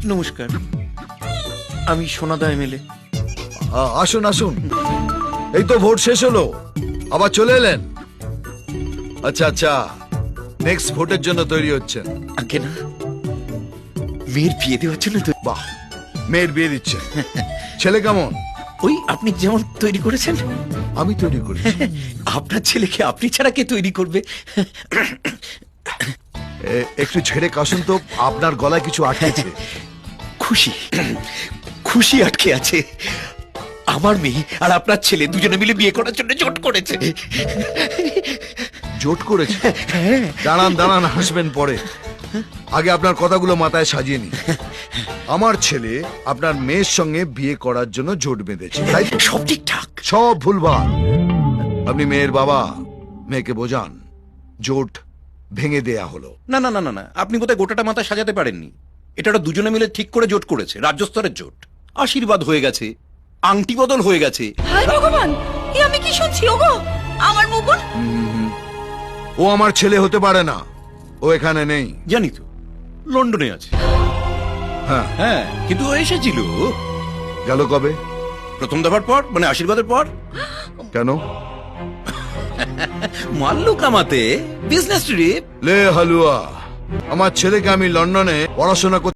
নমস্কার, আমি সোনাদা এমএলএ। আসুন আসুন, এই তো ভোট শেষ হলো, আবার চলে এলেন। আচ্ছা আচ্ছা, নেক্সট ভোটের জন্য তৈরি হচ্ছেন? আগে না, মেয়ের বিয়ে দেওয়ার জন্য তো। বাহ, মেয়ের বিয়ে দিচ্ছে। ছেলে কেমন? ওই আপনি যেমন তৈরি করেছেন। আমি তৈরি করি? আপনার ছেলেকে আপনি ছাড়া কে তৈরি করবে? একটু ছেড়ে কাশুন তো, আপনার গলায় কিছু আটকেছে। খুশি, খুশি আটকে আছে। আমার মেয়ে আর আপনার ছেলে দুজনে মিলে বিয়ে করার জন্য জোট করেছে। জোট করেছে? দাঁড়ান দাঁড়ান, হাসবেন পরে, আগে আপনার কথাগুলো মাথায় সাজিয়ে নি। আমার ছেলে আপনার মেয়ের সঙ্গে বিয়ে করার জন্য জোট বেঁধেছে, তাই তো? সব ঠিকঠাক। সব ভুলভাল। আপনি মেয়ের বাবা, মেয়েকে বোঝান জোট ভেঙে দেয়া হলো। না না না না না, আপনি বোধহয় গোটাটা মাথা সাজাতে পারেননি। এটা ওরা দুজনে মিলে ঠিক করে জোট করেছে, রাজ্য স্তরের জোট। আশীর্বাদ হয়ে গেছে, আংটি বদল হয়ে গেছে। হায় ভগবান, এ আমি কি শুনছি? ওগো, আমার মুকুট। ও আমার ছেলে হতে পারে না, ও এখানে নেই। জানি তো, লন্ডনে আছে। হ্যাঁ, হ্যাঁ, কিন্তু ও এসেছিল গেল কবে? প্রথম দফার পর, মানে আশীর্বাদের পর। কেন? মাল্লু কামাতে, বিজনেস ট্রিপ। লে হালুয়া, আমার ছেলেকে আমি লন্ডনে পড়াশোনা করতে